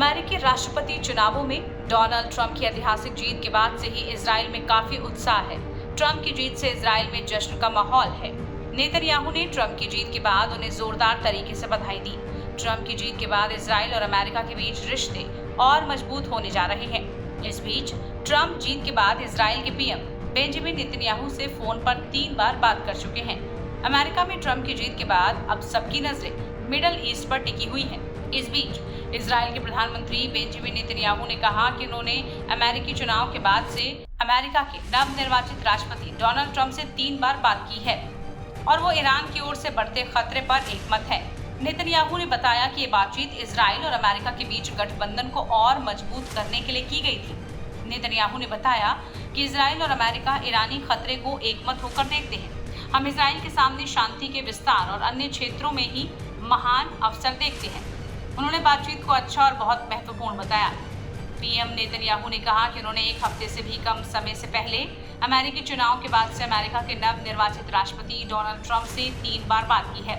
अमेरिकी राष्ट्रपति चुनावों में डोनाल्ड ट्रंप की ऐतिहासिक जीत के बाद से ही इजराइल में काफी उत्साह है। ट्रंप की जीत से इजराइल में जश्न का माहौल है। नेतन्याहू ने ट्रंप की जीत के बाद उन्हें जोरदार तरीके से बधाई दी। ट्रंप की जीत के बाद इजराइल और अमेरिका के बीच रिश्ते और मजबूत होने जा रहे हैं। इस बीच ट्रंप जीत के बाद इजराइल के पीएम बेंजामिन नेतन्याहू से फोन पर 3 बार बात कर चुके हैं। अमेरिका में ट्रंप की जीत के बाद अब सबकी नजरें मिडल ईस्ट पर टिकी हुई हैं। इस बीच इजराइल के प्रधानमंत्री बेंजामिन नेतन्याहू ने कहा कि उन्होंने अमेरिकी चुनाव के बाद से अमेरिका के नवनिर्वाचित राष्ट्रपति डोनाल्ड ट्रंप से 3 बार बात की है और वो ईरान की ओर से बढ़ते खतरे पर एकमत है। नेतन्याहू ने बताया कि ये बातचीत इजराइल और अमेरिका के बीच गठबंधन को और मजबूत करने के लिए की गई थी। नेतन्याहू ने बताया कि इजराइल और अमेरिका ईरानी खतरे को एकमत होकर देखते हैं। हम इजराइल के सामने शांति के विस्तार और अन्य क्षेत्रों में ही महान अवसर देखते हैं। उन्होंने बातचीत को अच्छा और बहुत महत्वपूर्ण बताया। पीएम नेतन्याहू ने कहा कि उन्होंने 1 हफ्ते से भी कम समय से पहले अमेरिकी चुनाव के बाद से अमेरिका के नवनिर्वाचित राष्ट्रपति डोनाल्ड ट्रंप से 3 बार बात की है।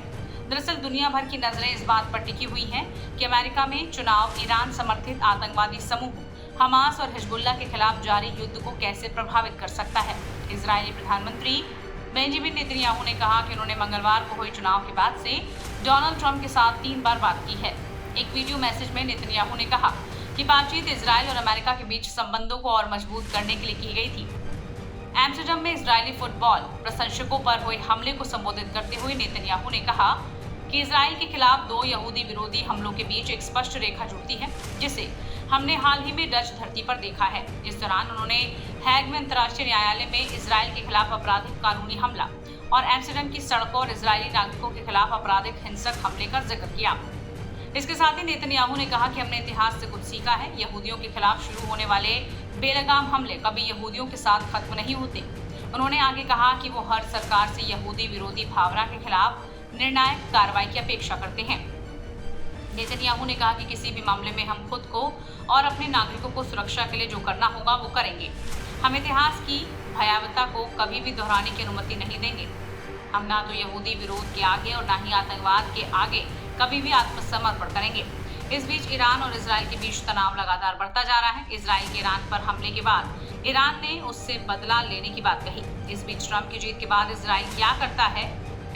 दरअसल दुनिया भर की नजरें इस बात पर टिकी हुई हैं कि अमेरिका में चुनाव ईरान समर्थित आतंकवादी समूह हमास और हिजबुल्लाह के खिलाफ जारी युद्ध को कैसे प्रभावित कर सकता है। इजरायली प्रधानमंत्री बेंजामिन नेतन्याहू ने कहा कि उन्होंने मंगलवार को हुए चुनाव के बाद से डोनाल्ड ट्रंप के साथ 3 बार बात की है। एक वीडियो मैसेज में नेतन्याहू ने कहा कि बातचीत इजराइल और अमेरिका के बीच संबंधों को और मजबूत करने के लिए की गई थी। एम्स्टर्डम में इजरायली फुटबॉल प्रशंसकों पर हुए हमले को संबोधित करते हुए नेतन्याहू ने कहा कि इजराइल के खिलाफ 2 यहूदी विरोधी हमलों के बीच एक स्पष्ट रेखा जुड़ती है, जिसे हमने हाल ही में डच धरती पर देखा है। इस दौरान उन्होंने हैग में अंतर्राष्ट्रीय न्यायालय में इजराइल के खिलाफ आपराधिक कानूनी हमला और एम्स्टर्डम की सड़कों और इजरायली नागरिकों के खिलाफ आपराधिक हिंसक हमले का जिक्र किया। इसके साथ ही नेतन्याहू ने कहा कि हमने इतिहास से कुछ सीखा है। यहूदियों के खिलाफ शुरू होने वाले बेलगाम हमले कभी यहूदियों के साथ खत्म नहीं होते। उन्होंने आगे कहा कि वो हर सरकार से यहूदी विरोधी भावना के खिलाफ निर्णायक कार्रवाई की अपेक्षा करते हैं। नेतन्याहू ने कहा कि किसी भी मामले में हम खुद को और अपने नागरिकों को सुरक्षा के लिए जो करना होगा वो करेंगे। हम इतिहास की भयावहता को कभी भी दोहराने की अनुमति नहीं देंगे। हम ना तो यहूदी विरोध के आगे और ना ही आतंकवाद के आगे कभी भी आत्मसमर्पण करेंगे। इस बीच ईरान और इजराइल के बीच तनाव लगातार बढ़ता जा रहा है। इजराइल के ईरान पर हमले के बाद ईरान ने उससे बदला लेने की बात कही। इस बीच ट्रंप की जीत के बाद इजराइल क्या करता है,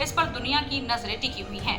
इस पर दुनिया की नजरें टिकी हुई हैं।